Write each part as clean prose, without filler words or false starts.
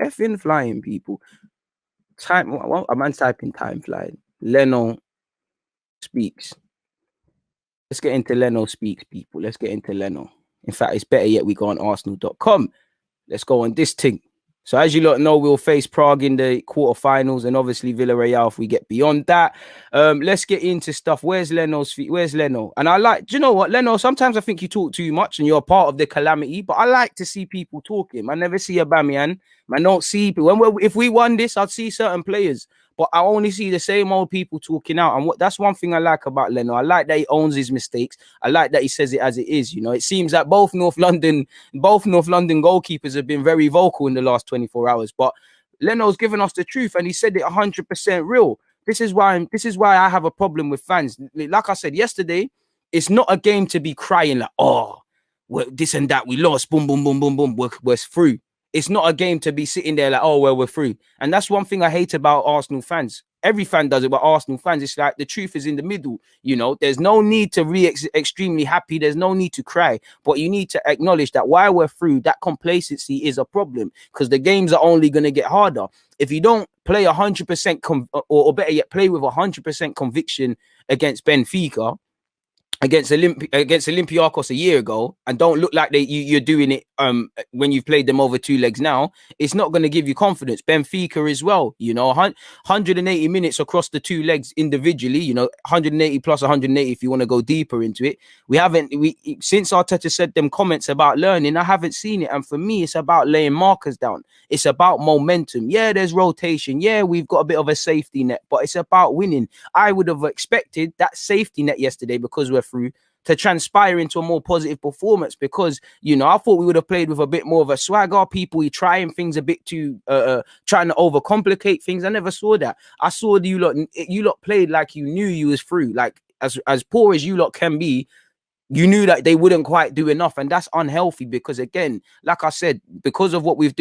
effing flying, people. Time. Well, a man typing time flying. Leno speaks. Let's get into Leno speaks, people. Let's get into Leno. In fact, it's better yet we go on Arsenal.com. Let's go on this thing. So as you lot know, we'll face Prague in the quarterfinals, and obviously Villarreal if we get beyond that. Let's get into stuff. Where's Leno's feet? Where's Leno? And I like, do you know what, Leno? Sometimes I think you talk too much and you're part of the calamity, but I like to see people talking. I never see a Bamian. I don't see people. If we won this, I'd see certain players. But I only see the same old people talking out. And that's one thing I like about Leno. I like that he owns his mistakes. I like that he says it as it is. You know, it seems that both North London goalkeepers have been very vocal in the last 24 hours. But Leno's given us the truth, and he said it 100% real. This is why I have a problem with fans. Like I said yesterday, it's not a game to be crying like, oh, this and that, we lost, boom, boom, boom, boom, boom, we're through. It's not a game to be sitting there like, oh, well, we're through. And that's one thing I hate about Arsenal fans. Every fan does it, but Arsenal fans, it's like the truth is in the middle. You know, there's no need to be extremely happy. There's no need to cry. But you need to acknowledge that while we're through, that complacency is a problem, because the games are only going to get harder. If you don't play 100% or better yet, play with 100% conviction against Benfica, against Olympiacos a year ago, and don't look like you're doing it when you've played them over two legs now, it's not going to give you confidence. Benfica as well, you know, 180 minutes across the two legs individually, you know, 180 plus 180 if you want to go deeper into it. Since Arteta said them comments about learning, I haven't seen it. And for me, it's about laying markers down. It's about momentum. Yeah, there's rotation. Yeah, we've got a bit of a safety net, but it's about winning. I would have expected that safety net yesterday, because we're through, to transpire into a more positive performance, because, you know, I thought we would have played with a bit more of a swagger. People trying things a bit too, trying to overcomplicate things. I never saw that. I saw you lot played like you knew you was through. Like, as poor as you lot can be, you knew that they wouldn't quite do enough, and that's unhealthy, because again, like I said, because of what we've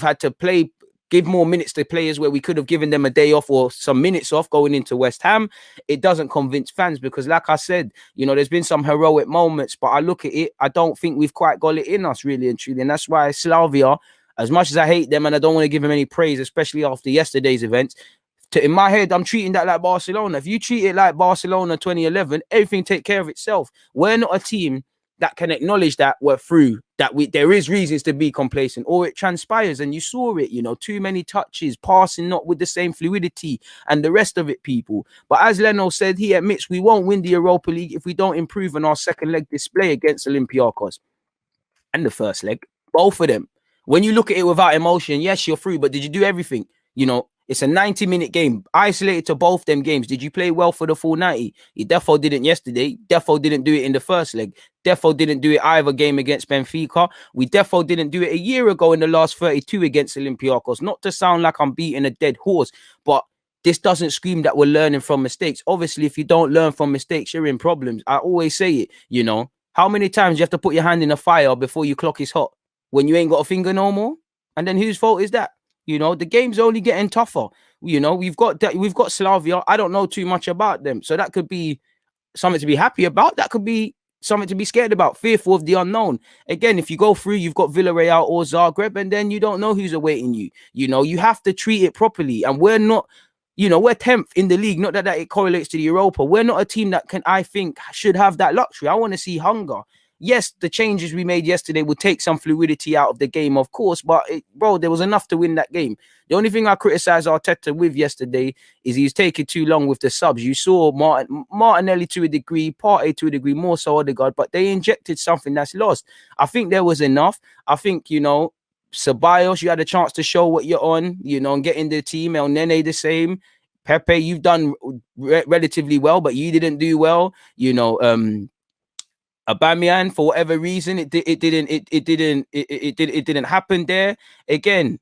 had to give more minutes to players where we could have given them a day off or some minutes off going into West Ham. It doesn't convince fans, because like I said, you know, there's been some heroic moments, but I look at it, I don't think we've quite got it in us, really and truly. And that's why Slavia, as much as I hate them and I don't want to give them any praise, especially after yesterday's events, in my head, I'm treating that like Barcelona. If you treat it like Barcelona 2011, everything take care of itself. We're not a team that can acknowledge that we're through, that there is reasons to be complacent, or it transpires. And you saw it, you know, too many touches, passing not with the same fluidity, and the rest of it, people. But as Leno said, he admits we won't win the Europa League if we don't improve on our second leg display against Olympiacos. And the first leg, both of them. When you look at it without emotion, yes, you're through, but did you do everything? You know, it's a 90-minute game, isolated to both them games. Did you play well for the full 90? You defo didn't yesterday. Defo didn't do it in the first leg. Defo didn't do it either game against Benfica. We defo didn't do it a year ago in the last 32 against Olympiacos. Not to sound like I'm beating a dead horse, but this doesn't scream that we're learning from mistakes. Obviously, if you don't learn from mistakes, you're in problems. I always say it, you know. How many times you have to put your hand in a fire before you clock is hot? When you ain't got a finger no more? And then whose fault is that? You know, the game's only getting tougher. You know, we've got Slavia. I don't know too much about them. So that could be something to be happy about. That could be something to be scared about, fearful of the unknown. Again, if you go through, you've got Villarreal or Zagreb, and then you don't know who's awaiting you. You know, you have to treat it properly. And we're not, you know, we're 10th in the league. Not that it correlates to the Europa. We're not a team that I think should have that luxury. I want to see hunger. Yes, the changes we made yesterday would take some fluidity out of the game, of course, but bro, there was enough to win that game. The only thing I criticized Arteta with yesterday is he's taking too long with the subs. You saw Martinelli to a degree, Partey to a degree, more so Odegaard, but they injected something that's lost. I think there was enough. I think, you know, Ceballos, you had a chance to show what you're on, you know, and get in the team. El Nene the same. Pepe, you've done relatively well, but you didn't do well. You know, Aubameyang, for whatever reason, it didn't happen there. Again,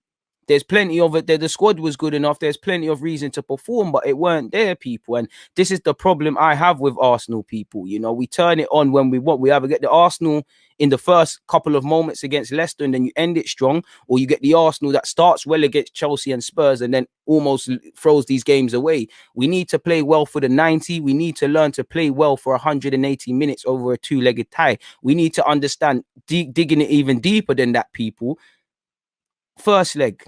there's plenty of it there. The squad was good enough. There's plenty of reason to perform, but it weren't there, people. And this is the problem I have with Arsenal, people. You know, we turn it on when we want. We either get the Arsenal in the first couple of moments against Leicester and then you end it strong, or you get the Arsenal that starts well against Chelsea and Spurs and then almost throws these games away. We need to play well for the 90. We need to learn to play well for 180 minutes over a two-legged tie. We need to understand digging it even deeper than that, people. first leg,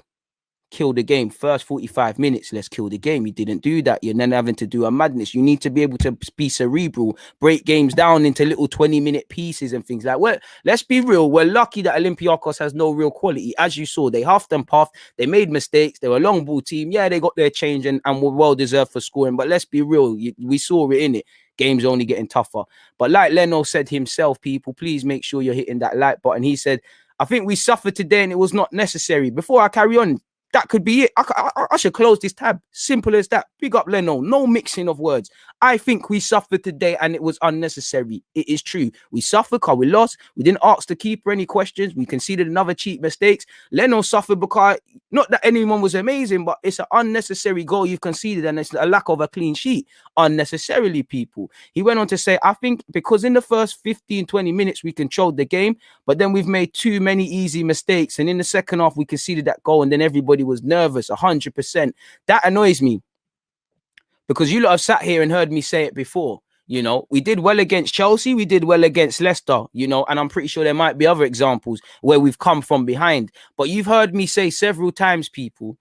kill the game. First 45 minutes, let's kill the game. You didn't do that. You're then having to do a madness. You need to be able to be cerebral, break games down into little 20-minute pieces and things like. Well, let's be real. We're lucky that Olympiacos has no real quality. As you saw, they huffed and puffed. They made mistakes. They were a long ball team. Yeah, they got their change and were well deserved for scoring. But let's be real. We saw it in it. Game's only getting tougher. But like Leno said himself, people, please make sure you're hitting that like button. He said, I think we suffered today and it was not necessary. Before I carry on, that could be it. I should close this tab. Simple as that. Big up Leno. No mixing of words. I think we suffered today and it was unnecessary. It is true. We suffered because we lost. We didn't ask the keeper any questions. We conceded another cheap mistakes. Leno suffered because, not that anyone was amazing, but it's an unnecessary goal you've conceded and it's a lack of a clean sheet. Unnecessarily, people. He went on to say, I think because in the first 15, 20 minutes, we controlled the game, but then we've made too many easy mistakes. And in the second half, we conceded that goal and then everybody was nervous, 100%. That annoys me because you lot have sat here and heard me say it before. You know, we did well against Chelsea. We did well against Leicester, you know, and I'm pretty sure there might be other examples where we've come from behind. But you've heard me say several times, people,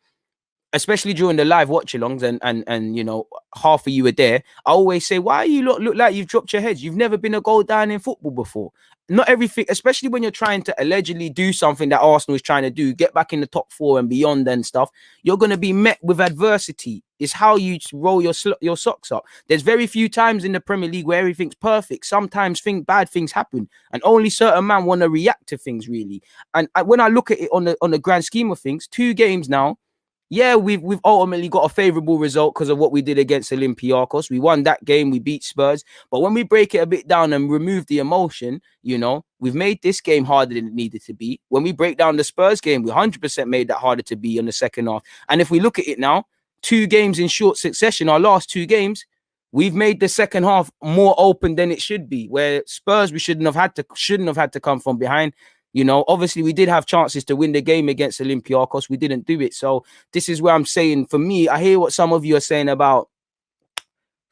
especially during the live watch-alongs and you know, half of you were there. I always say, why you look like you've dropped your heads? You've never been a goal down in football before. Not everything, especially when you're trying to allegedly do something that Arsenal is trying to do, get back in the top 4 and beyond and stuff, you're going to be met with adversity. It's how you roll your socks up. There's very few times in the Premier League where everything's perfect. Sometimes bad things happen and only certain men want to react to things, really. And when I look at it on the grand scheme of things, 2 games now, yeah, we've ultimately got a favourable result because of what we did against Olympiacos. We won that game. We beat Spurs. But when we break it a bit down and remove the emotion, you know, we've made this game harder than it needed to be. When we break down the Spurs game, we 100% made that harder to be in the second half. And if we look at it now, 2 games in short succession, our last 2 games, we've made the second half more open than it should be. Where Spurs, we shouldn't have had to come from behind. You know, obviously we did have chances to win the game against Olympiacos. We didn't do it. So this is where I'm saying, for me, I hear what some of you are saying about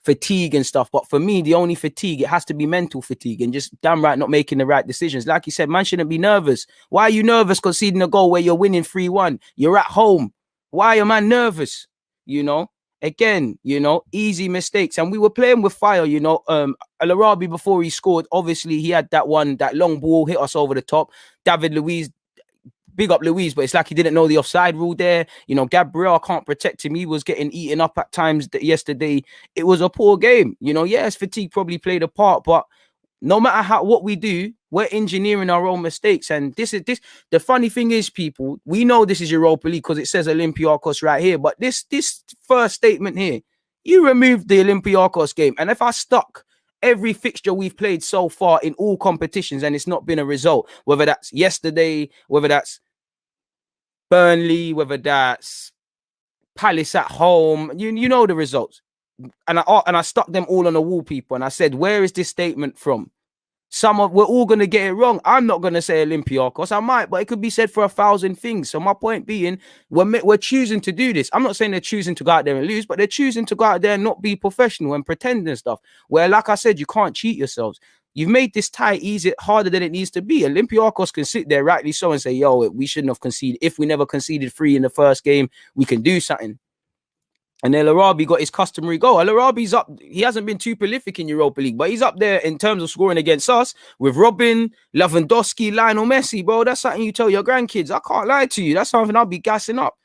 fatigue and stuff. But for me, the only fatigue, it has to be mental fatigue and just damn right not making the right decisions. Like you said, man shouldn't be nervous. Why are you nervous conceding a goal where you're winning 3-1? You're at home. Why are man nervous? You know? Again, you know, easy mistakes. And we were playing with fire, you know. Al-Arabi, before he scored, obviously he had that long ball hit us over the top. David Luiz, big up Luiz, but it's like he didn't know the offside rule there. You know, Gabriel can't protect him. He was getting eaten up at times yesterday. It was a poor game. You know, yes, fatigue probably played a part, but no matter what we do, we're engineering our own mistakes. And the funny thing is, people, we know this is Europa League because it says Olympiacos right here. But this first statement here, you removed the Olympiacos game. And if I stuck every fixture we've played so far in all competitions and it's not been a result, whether that's yesterday, whether that's Burnley, whether that's Palace at home, you know the results. And I stuck them all on a wall, people. And I said, where is this statement from? We're all going to get it wrong. I'm not going to say Olympiacos. I might, but it could be said for 1,000 things. So my point being, we're choosing to do this. I'm not saying they're choosing to go out there and lose, but they're choosing to go out there and not be professional and pretend and stuff. Where, like I said, you can't cheat yourselves. You've made this tie easy, harder than it needs to be. Olympiacos can sit there, rightly so, and say, yo, we shouldn't have conceded. If we never conceded 3 in the first game, we can do something. And El-Arabi got his customary goal. El-Arabi's up. He hasn't been too prolific in Europa League, but he's up there in terms of scoring against us with Robin, Lewandowski, Lionel Messi, bro. That's something you tell your grandkids. I can't lie to you. That's something I'll be gassing up.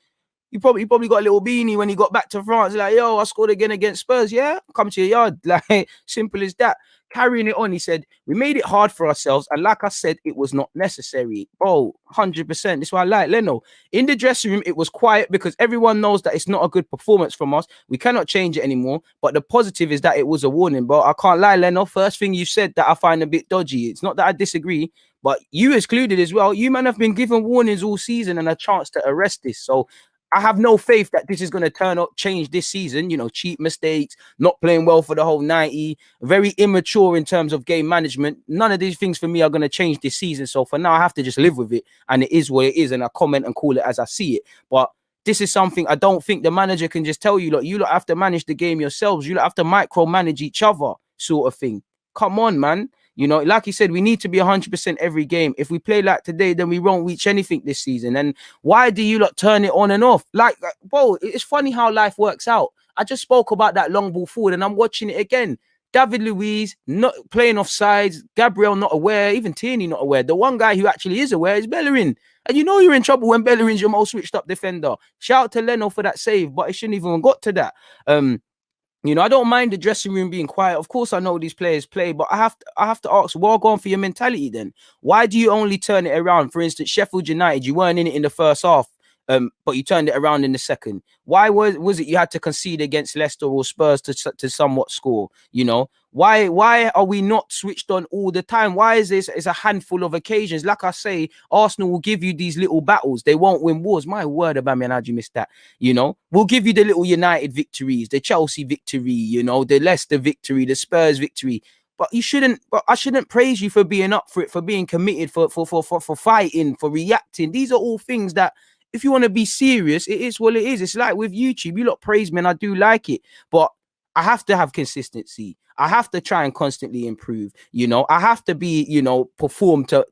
He probably got a little beanie when he got back to France. Like, yo, I scored again against Spurs. Yeah, come to your yard. Like, simple as that. Carrying it on, he said, we made it hard for ourselves. And like I said, it was not necessary. Bro, 100%. That's why I like Leno. In the dressing room, it was quiet because everyone knows that it's not a good performance from us. We cannot change it anymore. But the positive is that it was a warning, bro. I can't lie, Leno. First thing you said that I find a bit dodgy. It's not that I disagree, but you excluded as well. You, man, have been given warnings all season and a chance to arrest this. So I have no faith that this is going to change this season. You know, cheap mistakes, not playing well for the whole 90, very immature in terms of game management. None of these things for me are going to change this season. So for now, I have to just live with it. And it is what it is. And I comment and call it as I see it. But this is something I don't think the manager can just tell you, look, you have to manage the game yourselves. You have to micromanage each other sort of thing. Come on, man. You know, like you said, we need to be 100% every game. If we play like today, then we won't reach anything this season. And why do you lot turn it on and off? Like, bro, it's funny how life works out. I just spoke about that long ball forward, and I'm watching it again. David Luiz not playing off sides, Gabriel not aware, even Tierney not aware. The one guy who actually is aware is Bellerin. And you know you're in trouble when Bellerin's your most switched up defender. Shout out to Leno for that save, but it shouldn't even got to that. You know, I don't mind the dressing room being quiet. Of course, I know these players play, but I have to ask, well, go on for your mentality then. Why do you only turn it around? For instance, Sheffield United, you weren't in it in the first half, but you turned it around in the second. Why was it you had to concede against Leicester or Spurs to somewhat score? You know, why are we not switched on all the time? Why is this? It's a handful of occasions. Like I say, Arsenal will give you these little battles. They won't win wars. My word, Aubameyang, how'd you miss that? You know, we'll give you the little United victories, the Chelsea victory, you know, the Leicester victory, the Spurs victory. But you shouldn't. But I shouldn't praise you for being up for it, for being committed, for fighting, for reacting. These are all things that, if you want to be serious, it is what it is. It's like with YouTube. You lot praise me and I do like it. But I have to have consistency. I have to try and constantly improve. You know, I have to be, you know, perform to,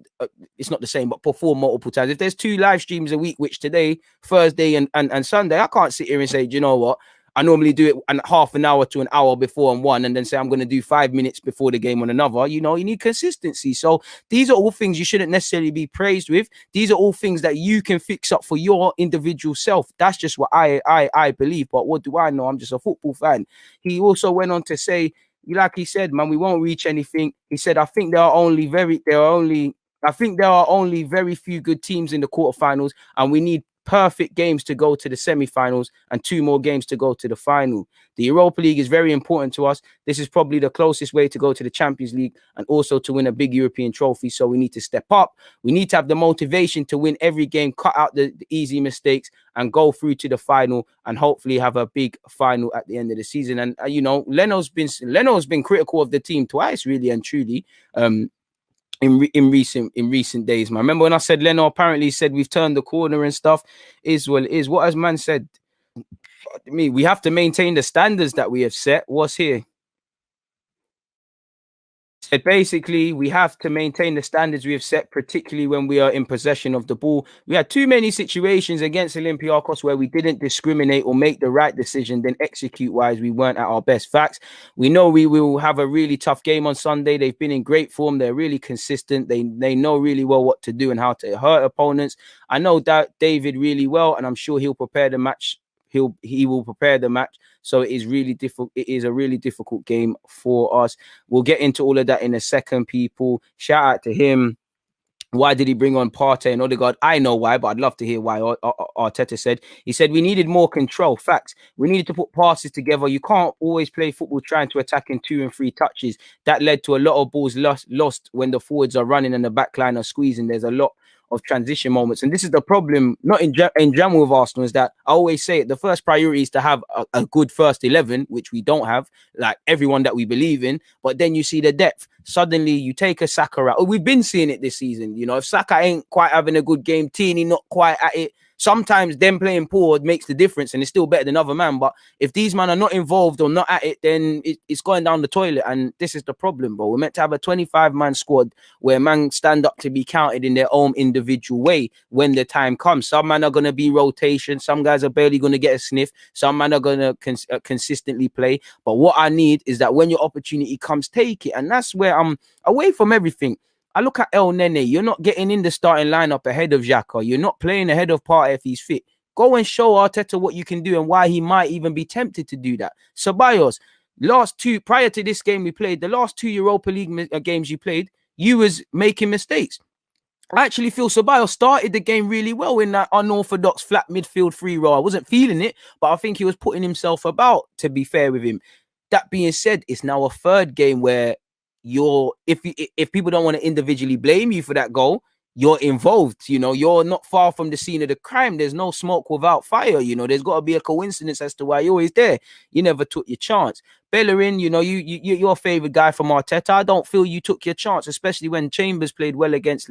it's not the same, but perform multiple times. If there's 2 live streams a week, which today, Thursday and Sunday, I can't sit here and say, do you know what? I normally do it and half an hour to an hour before on one, and then say I'm going to do 5 minutes before the game on another. You know, you need consistency. So these are all things you shouldn't necessarily be praised with. These are all things that you can fix up for your individual self. That's just what I believe. But what do I know? I'm just a football fan. He also went on to say, like he said, man, we won't reach anything. He said, I think there are only very few good teams in the quarterfinals, and we need perfect games to go to the semi-finals and 2 more games to go to the final. The Europa League is very important to us. This is probably the closest way to go to the Champions League and also to win a big European trophy. So we need to step up. We need to have the motivation to win every game, cut out the easy mistakes, and go through to the final, and hopefully have a big final at the end of the season. And you know, Leno's been critical of the team twice, really and truly. In recent days, man. Remember when I said Leno apparently said we've turned the corner and stuff? Is what has man said? We have to maintain the standards that we have set. What's here? Said basically we have to maintain the standards we have set, particularly when we are in possession of the ball. We had too many situations against Olympiacos where we didn't discriminate or make the right decision. Then execute-wise, we weren't at our best. Facts. We know we will have a really tough game on Sunday. They've been in great form. They're really consistent. They know really well what to do and how to hurt opponents. I know that David really well, and I'm sure he'll prepare the match. He will prepare the match. So it is really difficult. It is a really difficult game for us. We'll get into all of that in a second, people. Shout out to him. Why did he bring on Partey and Odegaard? I know why, but I'd love to hear why. Arteta said. He said we needed more control. Facts. We needed to put passes together. You can't always play football trying to attack in 2 and 3 touches. That led to a lot of balls lost when the forwards are running and the back line are squeezing. There's a lot of transition moments, and this is the problem, not in general with Arsenal, is that I always say it, the first priority is to have a good first 11, which we don't have, like everyone that we believe in. But then you see the depth. Suddenly you take a Saka out. We've been seeing it this season. You know, if Saka ain't quite having a good game, Tierney not quite at it, sometimes them playing poor makes the difference, and it's still better than other man. But if these men are not involved or not at it, then it's going down the toilet. And this is the problem, bro. We're meant to have a 25-man squad where man stand up to be counted in their own individual way when the time comes. Some men are going to be rotation. Some guys are barely going to get a sniff. Some men are going to consistently play. But what I need is that when your opportunity comes, take it. And that's where I'm away from everything. I look at El Nene. You're not getting in the starting lineup ahead of Xhaka. You're not playing ahead of Partey if he's fit. Go and show Arteta what you can do and why he might even be tempted to do that. Ceballos, prior to this game we played, the last 2 Europa League games you played, you was making mistakes. I actually feel Ceballos started the game really well in that unorthodox flat midfield free roll. I wasn't feeling it, but I think he was putting himself about, to be fair with him. That being said, it's now a 3rd game where if people don't want to individually blame you for that goal, you're involved. You know, you're not far from the scene of the crime. There's no smoke without fire. You know, there's got to be a coincidence as to why you're always there. You never took your chance. Bellerin, you know, you're a favorite guy from Arteta. I don't feel you took your chance, especially when Chambers played well against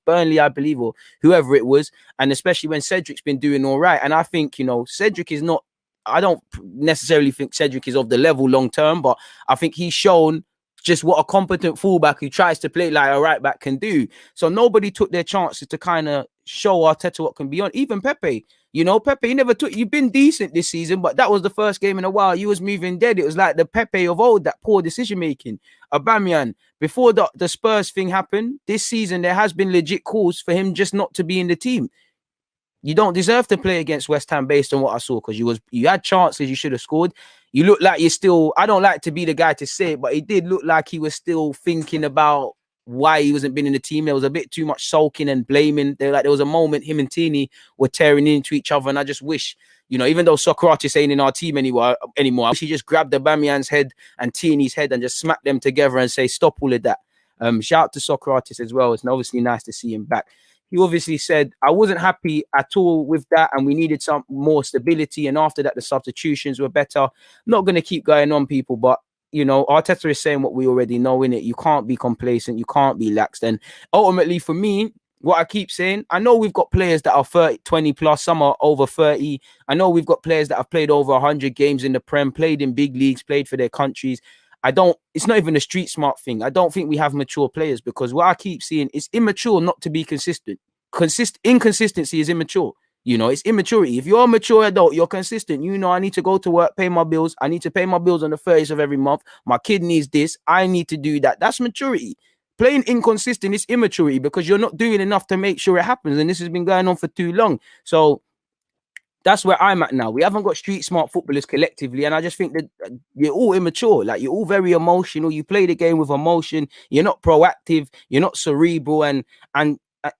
Burnley, I believe, or whoever it was, and especially when Cedric's been doing all right. And I think, you know, Cedric is not. I don't necessarily think Cedric is of the level long term, but I think he's shown just what a competent fullback who tries to play like a right back can do. So nobody took their chances to kind of show Arteta what can be on. Even Pepe, you know, Pepe, you never took. You've been decent this season, but that was the first game in a while. You was moving dead. It was like the Pepe of old, that poor decision making. Aubameyang, before the Spurs thing happened, this season there has been legit calls for him just not to be in the team. You don't deserve to play against West Ham based on what I saw, because you had chances, you should have scored. You look like you're still, I don't like to be the guy to say it, but it did look like he was still thinking about why he wasn't been in the team. There was a bit too much sulking and blaming. There was a moment him and Tini were tearing into each other, and I just wish, you know, even though Socrates ain't in our team anymore, I wish he just grabbed Aubameyang's head and Tini's head and just smacked them together and say, stop all of that. Shout out to Socrates as well. It's obviously nice to see him back. He obviously said, I wasn't happy at all with that, and we needed some more stability. And after that, the substitutions were better. Not going to keep going on, people, but, you know, Arteta is saying what we already know, innit? You can't be complacent. You can't be lax. And ultimately, for me, what I keep saying, I know we've got players that are 30, 20 plus, some are over 30. I know we've got players that have played over 100 games in the Prem, played in big leagues, played for their countries. It's not even a street smart thing. I don't think we have mature players, because what I keep seeing is immature not to be consistent. Inconsistency is immature. You know, it's immaturity. If you're a mature adult, you're consistent. You know, I need to go to work, pay my bills. I need to pay my bills on the 30th of every month. My kid needs this. I need to do that. That's maturity. Playing inconsistent is immaturity, because you're not doing enough to make sure it happens. And this has been going on for too long. So that's where I'm at now. We haven't got street smart footballers collectively. And I just think that you're all immature. Like, you're all very emotional. You play the game with emotion. You're not proactive. You're not cerebral. And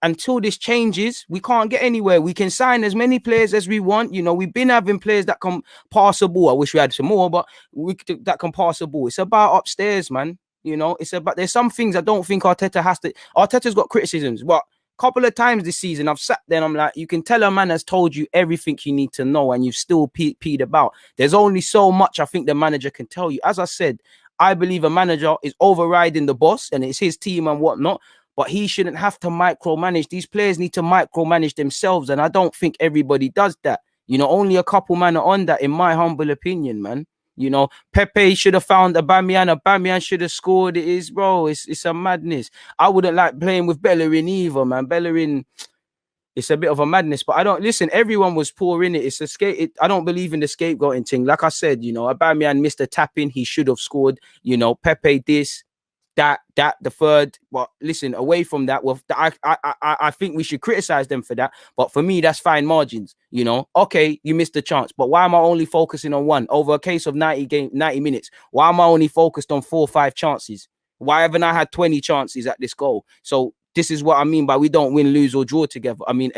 until this changes, we can't get anywhere. We can sign as many players as we want. You know, we've been having players that can pass the ball. I wish we had some more, but that can pass the ball. It's about upstairs, man. You know, it's about, there's some things I don't think Arteta's got criticisms, but couple of times this season I've sat there and I'm like, you can tell a man has told you everything you need to know and you've still peed about. There's only so much I think the manager can tell you. As I said, I believe a manager is overriding the boss and it's his team and whatnot, but he shouldn't have to micromanage. These players need to micromanage themselves, and I don't think everybody does that. You know, only a couple men are on that, in my humble opinion, man. You know, Pepe should have found Aubameyang. Aubameyang should have scored. It is, bro. It's a madness. I wouldn't like playing with Bellerin either, man. Bellerin, it's a bit of a madness. But I don't listen. Everyone was poor in it. It's a I don't believe in the scapegoating thing. Like I said, you know, Aubameyang missed a tap in. He should have scored. You know, Pepe this, that, the third. But listen, away from that, well, I think we should criticize them for that. But for me, that's fine margins. You know, okay, you missed the chance, but why am I only focusing on one over a case of 90 minutes? Why am I only focused on 4 or 5 chances? Why haven't I had 20 chances at this goal? So this is what I mean by we don't win, lose, or draw together. I mean,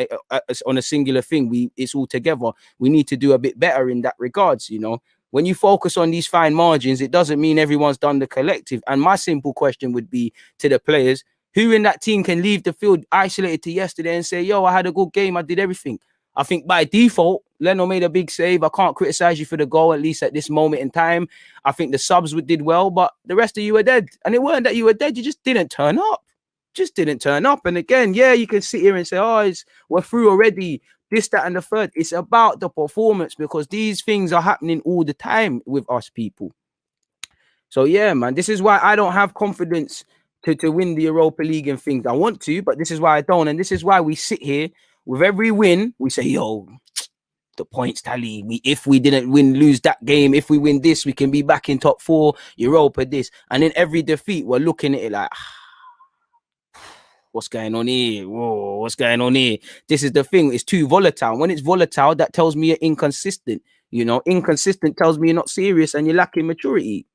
on a singular thing, it's all together. We need to do a bit better in that regards, you know. When you focus on these fine margins, it doesn't mean everyone's done the collective. And my simple question would be to the players, who in that team can leave the field isolated to yesterday and say, yo, I had a good game, I did everything? I think by default, Leno made a big save. I can't criticize you for the goal, at least at this moment in time. I think the subs did well, but the rest of you were dead. And it weren't that you were dead, you just didn't turn up. Just didn't turn up. And again, yeah, you can sit here and say, oh, we're through already. This, that, and the third. It's about the performance, because these things are happening all the time with us people. So yeah, man, this is why I don't have confidence to win the Europa League and things. I want to, but this is why I don't. And this is why we sit here with every win. We say, yo, the points tally. If we didn't lose that game, if we win this, we can be back in top 4, Europa this. And in every defeat, we're looking at it like, what's going on here? Whoa, what's going on here? This is the thing. It's too volatile. When it's volatile, that tells me you're inconsistent. You know, inconsistent tells me you're not serious and you're lacking maturity.